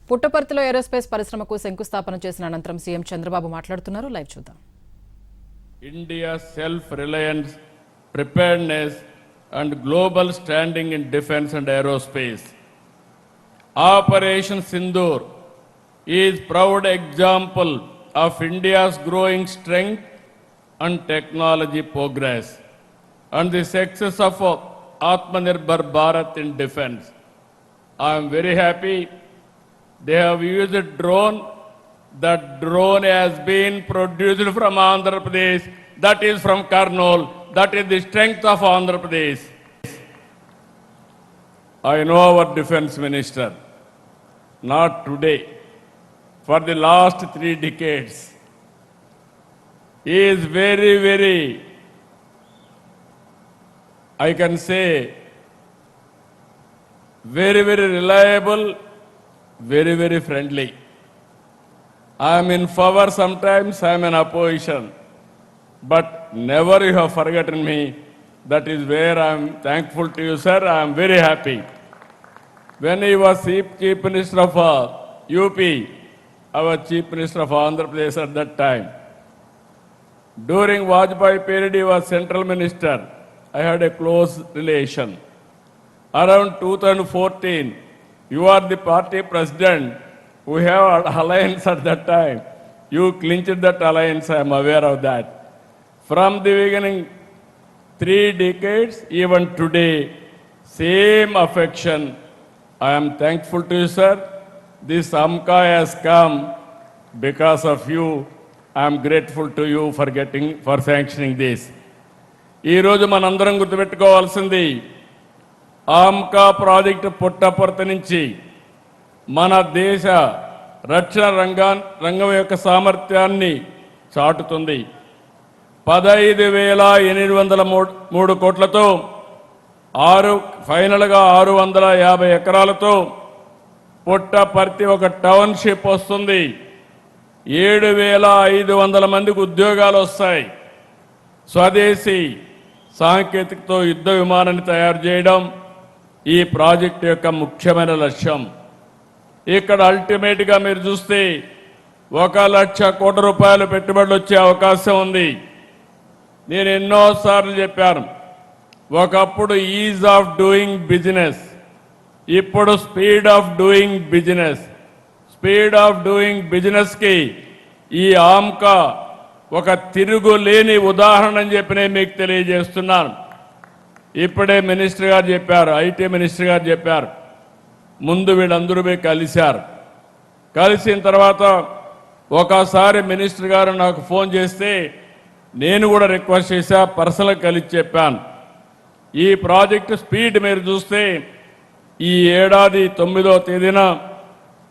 పుట్టపర్తిలో ఏరోస్పేస్ పరిశ్రమకు శంకుస్థాపన చేసిన అనంతరం సీఎం చంద్రబాబు మాట్లాడుతున్నారు. లైవ్ చూద్దాం. India's self-reliance, preparedness and global standing in defense and aerospace. Operation Sindoor is proud example of India's growing strength and technology progress and the success of Atmanirbhar Bharat in defense. I am very happy they have used a drone. That drone has been produced from Andhra Pradesh, that is from Kurnool, that is the strength of Andhra Pradesh. I know our defense minister, not today, for the last 3 decades. He is very, I can say, very reliable, very friendly. I am in favor sometimes, I am in opposition. But never you have forgotten me. That is where I am thankful to you, sir. I am very happy. When he was Chief Minister of UP, our Chief Minister of Andhra Pradesh at that time. During Vajpayee period, he was Central Minister. I had a close relation. Around 2014, you are the party president. We have an alliance at that time. You clinched that alliance, I am aware of that. From the beginning, 3 decades, even today, same affection. I am thankful to you, sir. This AMCA has come because of you. I am grateful to you for sanctioning this. ఈ రోజు మనందరం గుర్తుపెట్టుకోవాల్సింది AMCA project Puttaparthi నుంచి మన దేశ రక్షణ రంగం యొక్క సామర్థ్యాన్ని చాటుతుంది. 15,803 కోట్లతో ఫైనల్గా 650 ఎకరాలతో పుట్టపర్తి ఒక టౌన్షిప్ వస్తుంది. 7,500 మందికి ఉద్యోగాలు వస్తాయి. స్వదేశీ సాంకేతికతో యుద్ధ విమానాన్ని తయారు చేయడం ఈ ప్రాజెక్టు యొక్క ముఖ్యమైన లక్ష్యం. ఇక్కడ అల్టిమేట్గా మీరు చూస్తే 1,00,000 కోట్ల రూపాయలు పెట్టుబడులు వచ్చే అవకాశం ఉంది. నేను ఎన్నోసార్లు చెప్పాను, ఒకప్పుడు ఈజ్ ఆఫ్ డూయింగ్ బిజినెస్, ఇప్పుడు speed of doing business. Speed of doing బిజినెస్కి ఈ ఆమ్కా ఒక తిరుగులేని ఉదాహరణ అని చెప్పి నేను మీకు తెలియజేస్తున్నాను. ఇప్పుడే మినిస్టర్ గారు చెప్పారు, ఐటీ మినిస్టర్ గారు చెప్పారు, ముందు వీళ్ళందరూ కలిశారు. కలిసిన తర్వాత ఒకసారి మినిస్టర్ గారు నాకు ఫోన్ చేస్తే నేను కూడా రిక్వెస్ట్ చేశా, పర్సనల్గా కలిసి చెప్పాను. ఈ ప్రాజెక్టు స్పీడ్ మీరు చూస్తే ఈ ఏడాది 9వ తేదీన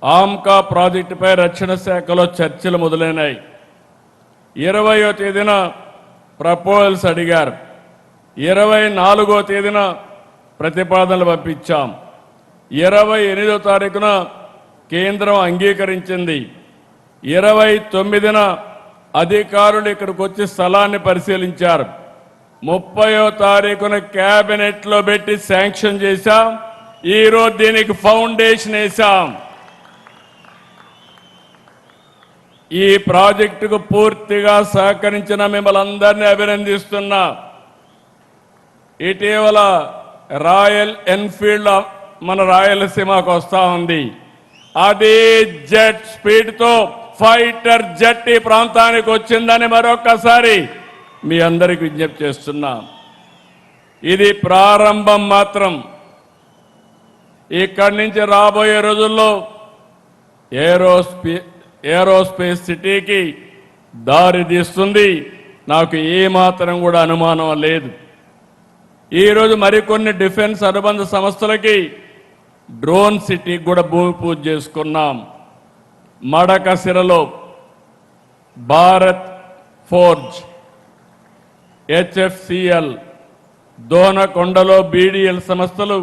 ఆమ్కా ప్రాజెక్టుపై రక్షణ శాఖలో చర్చలు మొదలైనాయి. 20వ తేదీన ప్రపోజల్స్ అడిగారు. 24వ తేదీన ప్రతిపాదనలు పంపించాం. 28వ తారీఖున కేంద్రం అంగీకరించింది. 29న అధికారులు ఇక్కడికి వచ్చి స్థలాన్ని పరిశీలించారు. 30వ తారీఖున క్యాబినెట్లో పెట్టి శాంక్షన్ చేశాం. ఈరోజు దీనికి ఫౌండేషన్ వేశాం. ఈ ప్రాజెక్టుకు పూర్తిగా సహకరించిన మిమ్మల్ని అందరినీ అభినందిస్తున్నా. ఇటీవల రాయల్ ఎన్ఫీల్డ్ మన రాయలసీమకు వస్తా ఉంది. అదే జెట్ స్పీడ్తో ఫైటర్ జెట్ ఈ ప్రాంతానికి వచ్చిందని మరొకసారి మీ అందరికి విజ్ఞప్తి చేస్తున్నా. ఇది ప్రారంభం మాత్రం. ఇక్కడి నుంచి రాబోయే రోజుల్లో ఏరోస్పేస్ సిటీకి దారి తీస్తుంది. నాకు ఏమాత్రం కూడా అనుమానం లేదు. ఈరోజు మరికొన్ని డిఫెన్స్ అనుబంధ సంస్థలకి డ్రోన్ సిటీకి కూడా భూమి పూజ చేసుకున్నాం. మడకసిరలో భారత్ ఫోర్జ్, HFCL, దోనకొండలో BDL సంస్థలు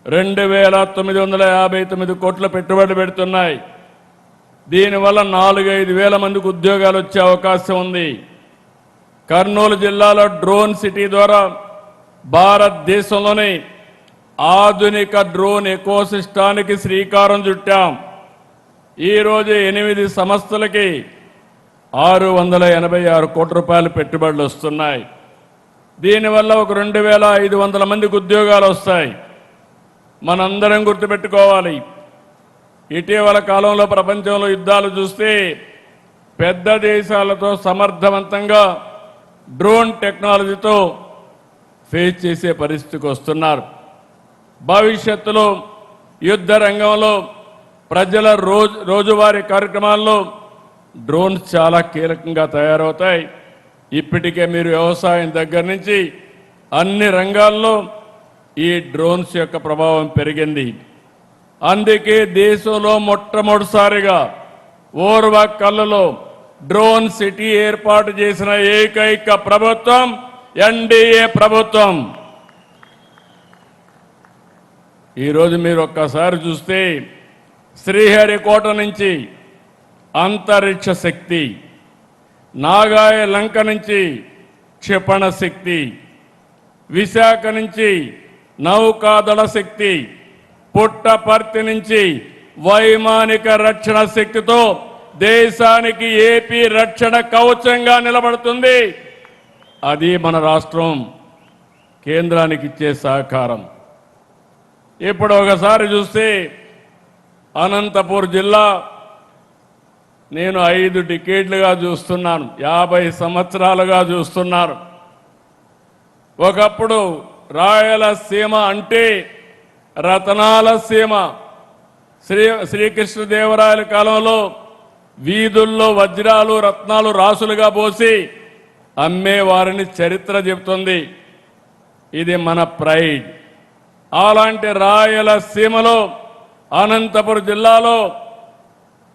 2,959 కోట్ల పెట్టుబడి పెడుతున్నాయి. దీనివల్ల 4-5 వేల మందికి ఉద్యోగాలు వచ్చే అవకాశం ఉంది. కర్నూలు జిల్లాలో డ్రోన్ సిటీ ద్వారా భారతదేశంలోనే ఆధునిక డ్రోన్ ఎకోసిస్టానికి శ్రీకారం చుట్టాం. ఈరోజు 8 సంస్థలకి 686 కోట్ల రూపాయలు పెట్టుబడులు వస్తున్నాయి. దీనివల్ల ఒక 2500 మందికి ఉద్యోగాలు వస్తాయి. మనందరం గుర్తుపెట్టుకోవాలి, ఇటీవల కాలంలో ప్రపంచంలో యుద్ధాలు చూస్తే పెద్ద దేశాలతో సమర్థవంతంగా డ్రోన్ టెక్నాలజీతో ఫేస్ చేసే పరిస్థితికి వస్తున్నారు. భవిష్యత్తులో యుద్ధ రంగంలో ప్రజల రోజువారీ కార్యక్రమాల్లో డ్రోన్స్ చాలా కీలకంగా తయారవుతాయి. ఇప్పటికే మీరు వ్యవసాయం దగ్గర నుంచి అన్ని రంగాల్లో ఈ డ్రోన్స్ యొక్క ప్రభావం పెరిగింది. అందుకే దేశంలో మొట్టమొదటిసారిగా ఓర్వకల్లులో డ్రోన్ సిటీ ఏర్పాటు చేసిన ఏకైక ప్రభుత్వం ఎన్డీఏ ప్రభుత్వం. ఈరోజు మీరు ఒక్కసారి చూస్తే శ్రీహరికోట నుంచి అంతరిక్ష శక్తి, నాగాయ లంక నుంచి క్షిపణ శక్తి, విశాఖ నుంచి నౌకాదళ శక్తి, పుట్టపర్తి నుంచి వైమానిక రక్షణ శక్తితో దేశానికి ఏపీ రక్షణ కవచంగా నిలబడుతుంది. అది మన రాష్ట్రం కేంద్రానికి ఇచ్చే సహకారం. ఇప్పుడు ఒకసారి చూస్తే అనంతపూర్ జిల్లా నేను 5 డికేడ్లుగా చూస్తున్నాను, 50 సంవత్సరాలుగా చూస్తున్నాను. ఒకప్పుడు రాయలసీమ అంటే రతనాల సీమ. శ్రీకృష్ణదేవరాయల కాలంలో వీధుల్లో వజ్రాలు రత్నాలు రాసులుగా పోసి అమ్మేవారిని చరిత్ర చెబుతుంది. ఇది మన ప్రైడ్. అలాంటి రాయలసీమలో అనంతపురం జిల్లాలో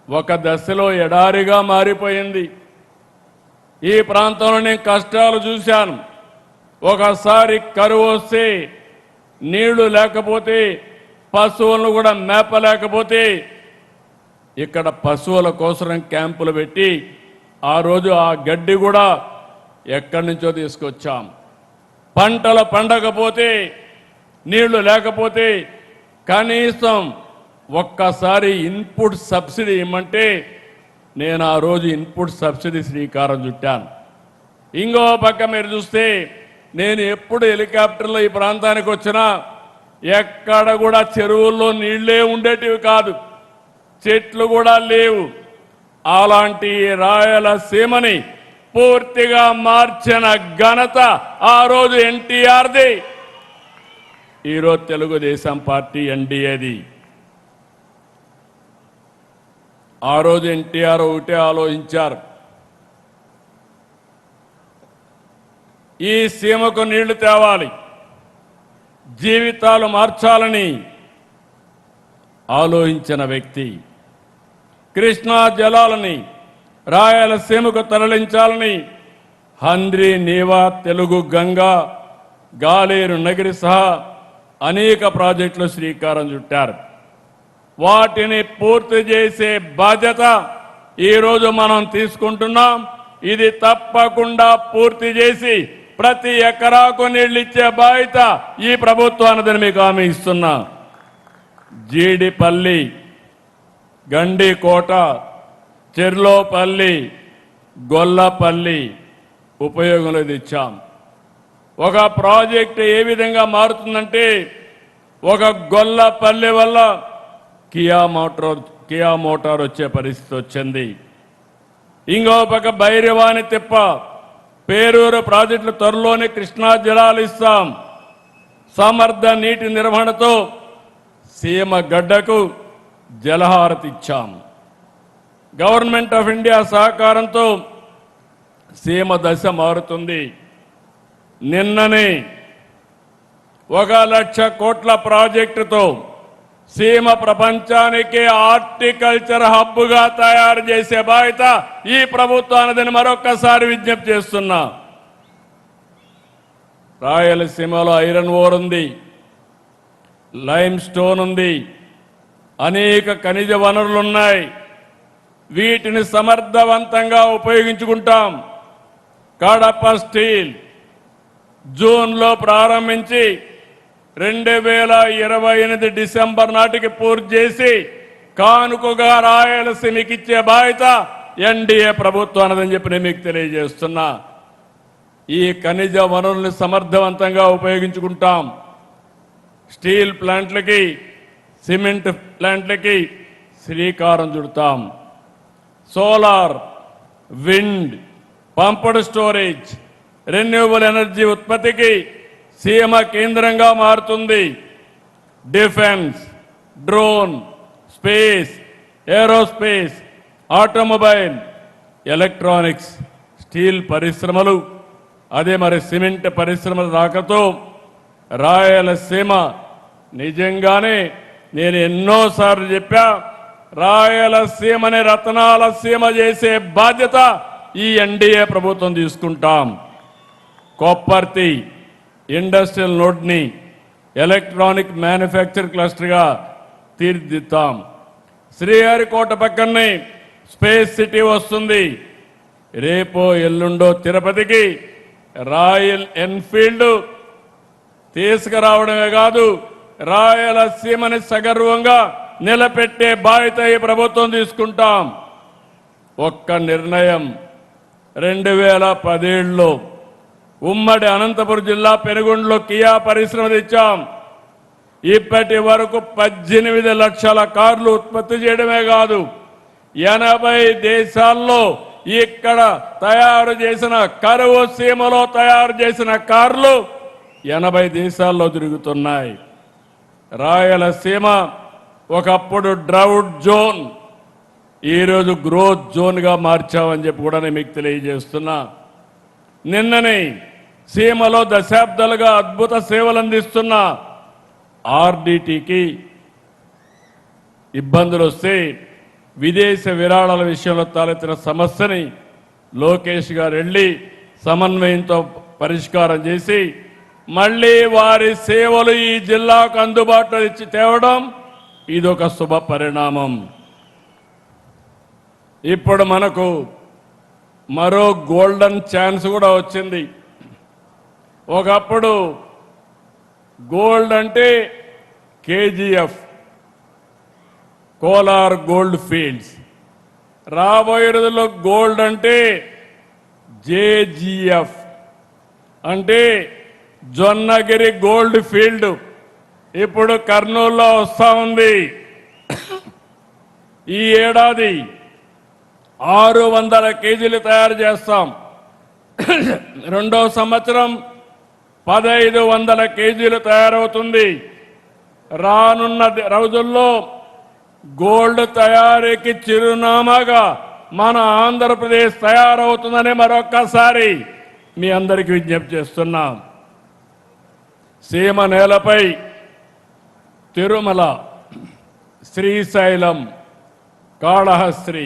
ఒక దశలో ఎడారిగా మారిపోయింది. ఈ ప్రాంతంలో నేను కష్టాలు చూశాను. ఒకసారి కరువు వస్తే నీళ్లు లేకపోతే, పశువులను కూడా మేపలేకపోతే ఇక్కడ పశువుల కోసం క్యాంపులు పెట్టి ఆ రోజు ఆ గడ్డి కూడా ఎక్కడి నుంచో తీసుకొచ్చాం. పంటలు పండకపోతే, నీళ్లు లేకపోతే కనీసం ఒక్కసారి ఇన్పుట్ సబ్సిడీ ఇమ్మంటే నేను ఆ రోజు ఇన్పుట్ సబ్సిడీ శ్రీకారం చుట్టాను. ఇంకో పక్క మీరు చూస్తే నేను ఎప్పుడు హెలికాప్టర్లో ఈ ప్రాంతానికి వచ్చినా ఎక్కడ కూడా చెరువుల్లో నీళ్లే ఉండేటివి కాదు, చెట్లు కూడా లేవు. అలాంటి రాయలసీమని పూర్తిగా మార్చిన ఘనత ఆ రోజు ఎన్టీఆర్ది, ఈరోజు తెలుగుదేశం పార్టీ ఎన్డీఏది. ఆ రోజు ఎన్టీఆర్ ఒకటే ఆలోచించారు, ఈ సీమకు నీళ్లు తేవాలి, జీవితాలు మార్చాలని ఆలోచించిన వ్యక్తి. కృష్ణా జలాలని రాయలసీమకు తరలించాలని హంద్రీ నీవా, తెలుగు గంగా, గాలేరు నగిరి సహా అనేక ప్రాజెక్టులు శ్రీకారం చుట్టారు. వాటిని పూర్తి చేసే బాధ్యత ఈరోజు మనం తీసుకుంటున్నాం. ఇది తప్పకుండా పూర్తి చేసి ప్రతి ఎకరాకు నీళ్లు ఇచ్చే బాధ్యత ఈ ప్రభుత్వానిదని మీకు హామీ ఇస్తున్నా. జీడిపల్లి, గండికోట, చెర్లోపల్లి, గొల్లపల్లి ఉపయోగంలో తెచ్చాం. ఒక ప్రాజెక్టు ఏ విధంగా మారుతుందంటే, ఒక గొల్లపల్లి వల్ల కియా మోటార్ వచ్చే పరిస్థితి వచ్చింది. ఇంకో పక్క భైరవాని తిప్ప, పేరూరు ప్రాజెక్టులు త్వరలోనే కృష్ణా జలాలు ఇస్తాం. సమర్థ నీటి నిర్వహణతో సీమ గడ్డకు జలహారతి ఇచ్చాం. గవర్నమెంట్ ఆఫ్ ఇండియా సహకారంతో సీమ దశ మారుతుంది. నిన్ననే 1,00,000 కోట్ల ప్రాజెక్టుతో సీమ ప్రపంచానికి హార్టికల్చర్ హబ్గా తయారు చేసే బాధ్యత ఈ ప్రభుత్వానిదని మరొక్కసారి విజ్ఞప్తి చేస్తున్నా. రాయలసీమలో ఐరన్ ఓర్ ఉంది, లైమ్ స్టోన్ ఉంది, అనేక ఖనిజ వనరులున్నాయి. వీటిని సమర్థవంతంగా ఉపయోగించుకుంటాం. కడప స్టీల్ జూన్లో ప్రారంభించి 2028 డిసెంబర్ నాటికి పూర్తి చేసి కానుకగా రాయలసీమకి ఇచ్చే బాధ్యత ఎన్డీఏ ప్రభుత్వం అన్నదని చెప్పి నేను మీకు తెలియజేస్తున్నా. ఈ ఖనిజ వనరుల్ని సమర్థవంతంగా ఉపయోగించుకుంటాం. స్టీల్ ప్లాంట్లకి, సిమెంట్ ప్లాంట్లకి శ్రీకారం చుడతాం. Solar, wind, pumped storage, renewable energy ఉత్పత్తికి సీమ కేంద్రంగా మారుతుంది. Defence, drone, space, aerospace, automobile, electronics, steel పరిశ్రమలు, అదే మరి సిమెంట్ పరిశ్రమల రాకతో రాయలసీమ నిజంగానే నేను ఎన్నోసార్లు చెప్పా, రాయలసీమని రతనాల సీమ చేసే బాధ్యత ఈ ఎన్డీఏ ప్రభుత్వం తీసుకుంటాం. కొప్పర్తి ఇండస్ట్రియల్ నోడ్ని ఎలక్ట్రానిక్ మ్యానుఫ్యాక్చర్ క్లస్టర్గా తీర్చిదిద్దాం. శ్రీహరికోట పక్కనే స్పేస్ సిటీ వస్తుంది. రేపో ఎల్లుండో తిరుపతికి రాయల్ ఎన్ఫీల్డ్ తీసుకురావడమే కాదు, రాయలసీమని సగర్వంగా నిలబెట్టే బాధ్యత ఈ ప్రభుత్వం తీసుకుంటాం. ఒక్క నిర్ణయం 2017లో ఉమ్మడి అనంతపురం జిల్లా పెనుగొండలో కియా పరిశ్రమ తెచ్చాం. ఇప్పటి వరకు 18 లక్షల కార్లు ఉత్పత్తి చేయడమే కాదు, 80 దేశాల్లో ఇక్కడ తయారు చేసిన కరువు సీమలో తయారు చేసిన కార్లు 80 దేశాల్లో తిరుగుతున్నాయి. రాయలసీమ ఒకప్పుడు డ్రౌట్ జోన్, ఈరోజు గ్రోత్ జోన్గా మార్చామని చెప్పి కూడా నేను మీకు తెలియజేస్తున్నా. నిన్ననే సీమలో దశాబ్దాలుగా అద్భుత సేవలు అందిస్తున్న ఆర్డిటికి ఇబ్బందులు వస్తే విదేశ విరాళాల విషయంలో తలెత్తిన సమస్యని లోకేష్ గారు వెళ్ళి సమన్వయంతో పరిష్కారం చేసి మళ్ళీ వారి సేవలు ఈ జిల్లాకు అందుబాటులో ఇచ్చి తేవడం ఇదొక శుభ పరిణామం. ఇప్పుడు మనకు మరో గోల్డెన్ ఛాన్స్ కూడా వచ్చింది. ఒకప్పుడు గోల్డ్ అంటే కేజీఎఫ్, కోలార్ గోల్డ్ ఫీల్డ్స్. రాబోయే రోజుల్లో గోల్డ్ అంటే జేజీఎఫ్, అంటే జొన్నగిరి గోల్డ్ ఫీల్డ్. ఇప్పుడు కర్నూలులో వస్తా ఉంది. ఈ ఏడాది 600 కేజీలు తయారు చేస్తాం. రెండో సంవత్సరం 1500 కేజీలు తయారవుతుంది. రానున్న రోజుల్లో గోల్డ్ తయారీకి చిరునామాగా మన ఆంధ్రప్రదేశ్ తయారవుతుందని మరొక్కసారి మీ అందరికీ విజ్ఞప్తి చేస్తున్నాం. సీమ నేలపై తిరుమల, శ్రీశైలం, కాళహస్త్రి,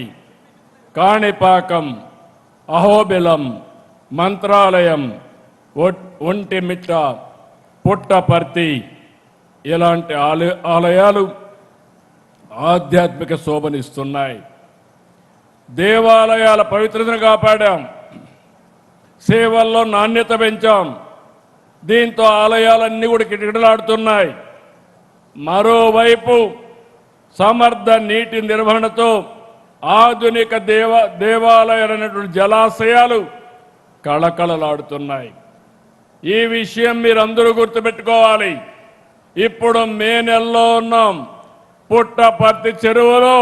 కాణిపాకం, అహోబిలం, మంత్రాలయం, ఒంటిమిట్ట, పుట్టపర్తి ఇలాంటి ఆలయాలు ఆధ్యాత్మిక శోభనిస్తున్నాయి. దేవాలయాల పవిత్రతను కాపాడాం, సేవల్లో నాణ్యత పెంచాం. దీంతో ఆలయాలన్నీ కూడా కిటకిటలాడుతున్నాయి. మరోవైపు సమర్థ నీటి నిర్వహణతో ఆధునిక దేవాలయాలైనటువంటి జలాశయాలు కళకళలాడుతున్నాయి. ఈ విషయం మీరందరూ గుర్తుపెట్టుకోవాలి. ఇప్పుడు మే నెలలో ఉన్నాం. పుట్టపర్తి చెరువులో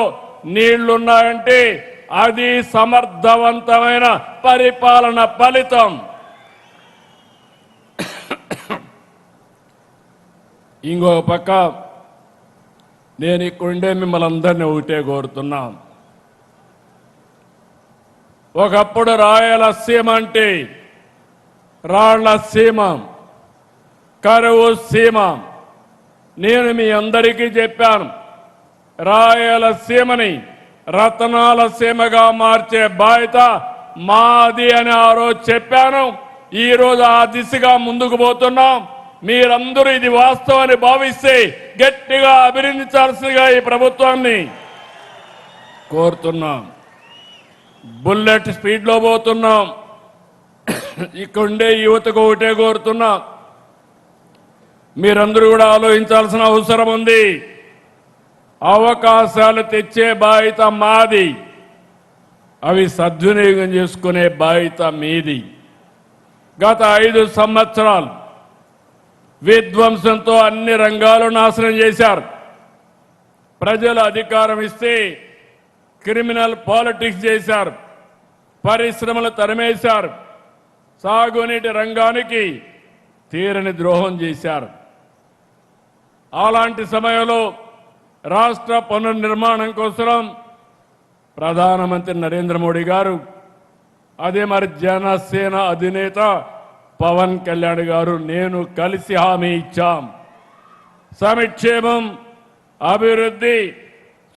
నీళ్లున్నాయంటే అది సమర్థవంతమైన పరిపాలన ఫలితం. ఇంకో పక్క నేను ఇక్కడుండే మిమ్మల్ని అందరినీ ఒకటే కోరుతున్నాం. ఒకప్పుడు రాయలసీమ అంటే రాళ్ల సీమ, కరువు సీమ. నేను మీ అందరికీ చెప్పాను, రాయలసీమని రతనాల సీమగా మార్చే బాధ్యత మాది అని ఆ రోజు చెప్పాను. ఈ రోజు ఆ దిశగా ముందుకు పోతున్నాం. మీరందరూ ఇది వాస్తవాన్ని భావిస్తే గట్టిగా అభినందించాల్సిందిగా ఈ ప్రభుత్వాన్ని కోరుతున్నాం. బుల్లెట్ స్పీడ్లో పోతున్నాం. ఇక్కడుండే యువతకు ఒకటే కోరుతున్నాం, మీరందరూ కూడా ఆలోచించాల్సిన అవసరం ఉంది. అవకాశాలు తెచ్చే బాధ్యత మాది, అవి సద్వినియోగం చేసుకునే బాధ్యత మీది. గత 5 సంవత్సరాలు విధ్వంసంతో అన్ని రంగాలు నాశనం చేశారు. ప్రజలు అధికారం ఇస్తే క్రిమినల్ పాలిటిక్స్ చేశారు, పరిశ్రమలు తరిమేశారు, సాగునీటి రంగానికి తీరని ద్రోహం చేశారు. అలాంటి సమయంలో రాష్ట్ర పునర్నిర్మాణం కోసం ప్రధానమంత్రి నరేంద్ర మోడీ గారు, అదే మరి జనసేన అధినేత పవన్ కళ్యాణ్ గారు, నేను కలిసి హామీ ఇచ్చాం. సంక్షేమం, అభివృద్ధి,